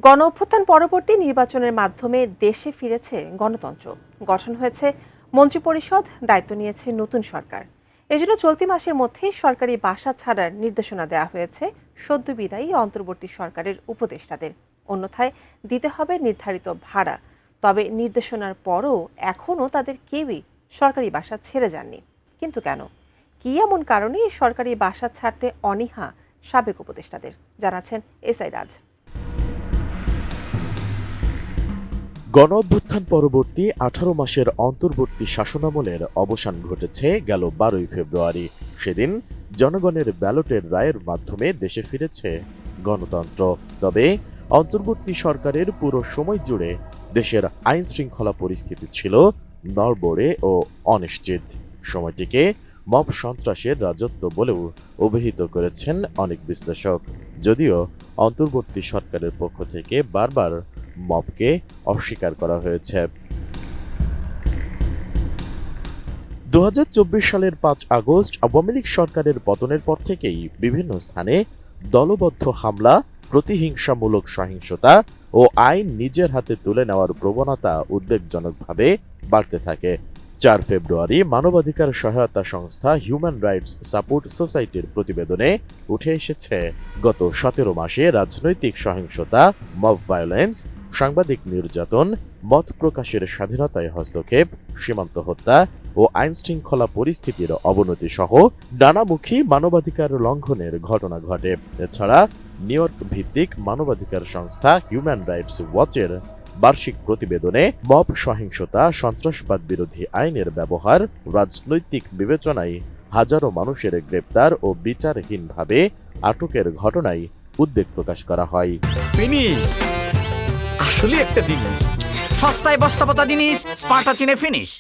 গণ অভ্যুত্থান পরবর্তী নির্বাচনের মাধ্যমে দেশে ফিরেছে গণতন্ত্র। গঠন হয়েছে মন্ত্রিপরিষদ, দায়িত্ব নিয়েছে নতুন সরকার। এজন্য চলতি মাসের মধ্যেই সরকারি বাসা ছাড়ার নির্দেশনা দেওয়া হয়েছে সদ্য বিদায়ী অন্তর্বর্তী সরকারের উপদেষ্টাদের। অন্যথায় দিতে হবে নির্ধারিত ভাড়া। তবে নির্দেশনার পরও এখনও তাদের কেউই সরকারি বাসা ছেড়ে যাননি। কিন্তু কেন? কি এমন কারণে সরকারি বাসা ছাড়তে অনীহা সাবেক উপদেষ্টাদের? জানাচ্ছেন এসআই রাজ। গণ অভ্যুত্থান পরবর্তী 18 মাসের অন্তর্বর্তী শাসনামলের অবসান ঘটেছে গেল 12ই ফেব্রুয়ারি। সেদিন জনগণের ব্যালটের রায়ের মাধ্যমে দেশে ফিরেছে গণতন্ত্র। তবে অন্তর্বর্তী সরকারের পুরো সময় জুড়ে দেশের আইন শৃঙ্খলা পরিস্থিতি ছিল নড়বড়ে ও অনিশ্চিত। সময়টিকে মব সন্ত্রাসের রাজত্ব বলেও অভিহিত করেছেন অনেক বিশ্লেষক। যদিও অন্তর্বর্তী সরকারের পক্ষ থেকে বারবার মবকে অস্বীকার করা হয়েছে। 2024 সালের 5 আগস্ট আওয়ামী লীগ সরকারের পতনের পর থেকেই বিভিন্ন স্থানে দলবদ্ধ হামলা, প্রতিহিংসামূলক সহিংসতা ও আইন নিজের হাতে তুলে নেওয়ার প্রবণতা উদ্বেগজনকভাবে বাড়তে থাকে। 4 ফেব্রুয়ারি মানবাধিকার সহায়তা সংস্থা হিউম্যান রাইটস সাপোর্ট সোসাইটির প্রতিবেদনে উঠে এসেছে গত 17 মাসে রাজনৈতিক সহিংসতা, মব ভায়োলেন্স, সাংবাদিক নির্যাতন, মত প্রকাশের স্বাধীনতায় হস্তক্ষেপ, সীমান্ত হত্যা ও আইন শৃঙ্খলা পরিস্থিতির অবনতি সহ নানামুখী মানবাধিকার লঙ্ঘনের ঘটনা ঘটে। এছাড়া নিউ ইয়র্ক ভিত্তিক মানবাধিকার সংস্থা হিউম্যান রাইটস ওয়াচের বার্ষিক প্রতিবেদনে মব সহিংসতা, সন্ত্রাসবাদ বিরোধী আইনের ব্যবহার, রাজনৈতিক বিবেচনায় হাজারো মানুষের গ্রেপ্তার ও বিচারহীনভাবে আটকের ঘটনায় উদ্বেগ প্রকাশ করা হয়। আসলে একটা জিনিস সস্তায় বস্তাপতা জিনিস স্পার্টা চিনে ফিনিশ।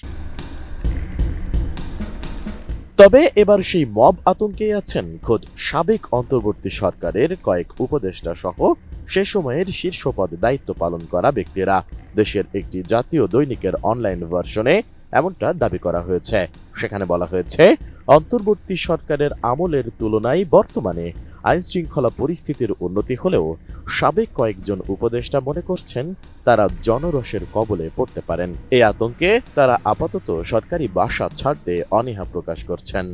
তবে এবার সেই মব আতঙ্কে আছেন খোদ সাবেক অন্তর্বর্তী সরকারের কয়েক উপদেষ্টা সহ সে সময়ের শীর্ষ পদে দায়িত্ব পালন করা ব্যক্তিরা। দেশের একটি জাতীয় দৈনিকের অনলাইন ভার্সনে এমনটা দাবি করা হয়েছে। সেখানে বলা হয়েছে, অন্তর্বর্তী সরকারের আমলের তুলনায় বর্তমানে আইন শৃঙ্খলা পরিস্থিতির উন্নতি হলেও সাবেক কয়েকজন উপদেষ্টা মনে করছেন তারা জনরোষের কবলে পড়তে পারেন। এই আতঙ্কে তারা আপাতত সরকারি বাসা ছাড়তে অনীহা প্রকাশ করছেন।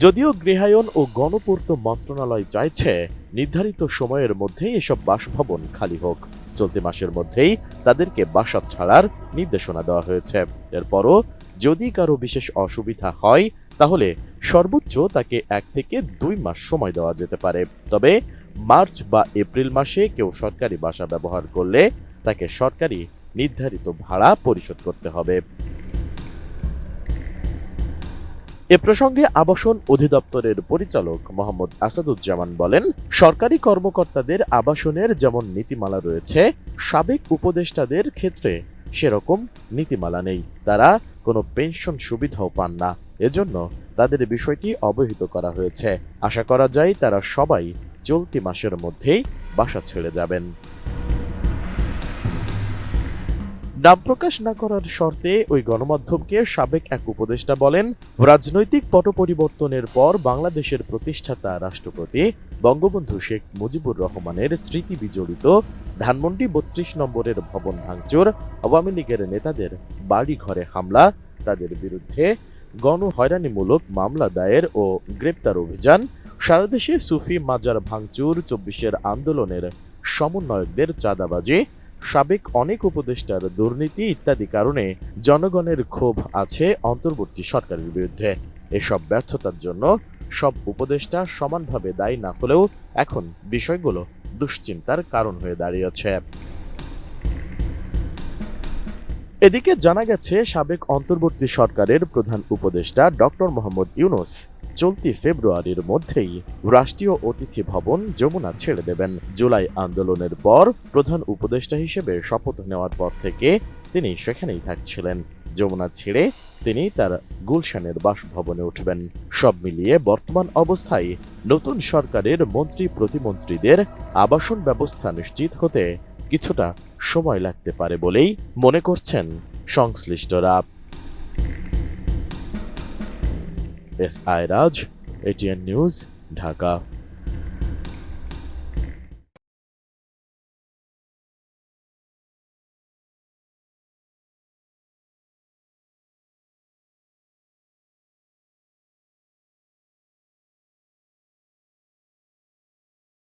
যদিও গৃহায়ন ও গণপূর্ত মন্ত্রণালয় চাইছে নির্ধারিত সময়ের মধ্যেই এসব বাসভবন খালি হোক। চলতি মাসের মধ্যেই তাদেরকে বাসা ছাড়ার নির্দেশনা দেওয়া হয়েছে। এরপরও যদি কারো বিশেষ অসুবিধা হয় তাহলে সর্বোচ্চ তাকে 1 থেকে 2 মাস সময় দেওয়া যেতে পারে। তবে মার্চ বা এপ্রিল মাসে কেউ সরকারি বাসা ব্যবহার করলে তাকে সরকারি নির্ধারিত ভাড়া পরিশোধ করতে হবে। এ প্রসঙ্গে আবাসন অধিদপ্তরের পরিচালক মোহাম্মদ আসাদুজ্জামান বলেন, সরকারি কর্মকর্তাদের আবাসনের যেমন নীতিমালা রয়েছে, সাবেক উপদেষ্টাদের ক্ষেত্রে সেরকম নীতিমালা নেই। তারা কোনো পেনশন সুবিধাও পান না। এজন্য তাদের বিষয়টি অবহিত করা হয়েছে। আশা করা যায় তারা সবাই চলতি মাসের মধ্যেই বাসা ছেড়ে যাবেন। নাম প্রকাশ না করার শর্তে ওই গণমাধ্যমকে সাবেক এক উপদেষ্টা বলেন, রাজনৈতিক পট পরিবর্তনের পর বাংলাদেশের প্রতিষ্ঠাতা রাষ্ট্রপতি বঙ্গবন্ধু শেখ মুজিবুর রহমানের স্মৃতি বিজড়িত ধানমন্ডি 32 নম্বরের ভবন ভাঙচুর, আওয়ামী লীগের নেতাদের বাড়ি ঘরে হামলা, তাদের বিরুদ্ধে গণহয়রানিমূলক মামলা দায়ের ও গ্রেপ্তার অভিযান, সারা দেশে সুফি মাজার ভাঙচুর, 24-এর আন্দোলনের সমন্বয়কদের চাঁদাবাজি, সাবেক অনেক উপদেষ্টার দুর্নীতি ইত্যাদি কারণে জনগণের ক্ষোভ আছে অন্তর্বর্তী সরকারের বিরুদ্ধে। এসব ব্যর্থতার জন্য সব উপদেষ্টা সমানভাবে দায়ী না হলেও এখন বিষয়গুলো দুশ্চিন্তার কারণ হয়ে দাঁড়িয়েছে। এদিকে জানা গেছে, সাবেক অন্তর্বর্তী সরকারের প্রধান উপদেষ্টা ডক্টর মোহাম্মদ ইউনূস চলতি ফেব্রুয়ারির মধ্যেই রাষ্ট্রীয় অতিথি ভবন যমুনা ছেড়ে দেবেন। জুলাই আন্দোলনের পর প্রধান উপদেষ্টা হিসেবে শপথ নেওয়ার পর থেকে তিনি সেখানেই থাকছিলেন। যমুনা ছেড়ে তিনি তার গুলশানের বাসভবনে উঠবেন। সব মিলিয়ে বর্তমান অবস্থায় নতুন সরকারের মন্ত্রী প্রতিমন্ত্রীদের আবাসন ব্যবস্থা নিশ্চিত হতে কিছুটা সময় লাগতে পারে বলেই মনে করছেন সংশ্লিষ্টরা। এসআই রাজ, এটিএন নিউজ, ঢাকা।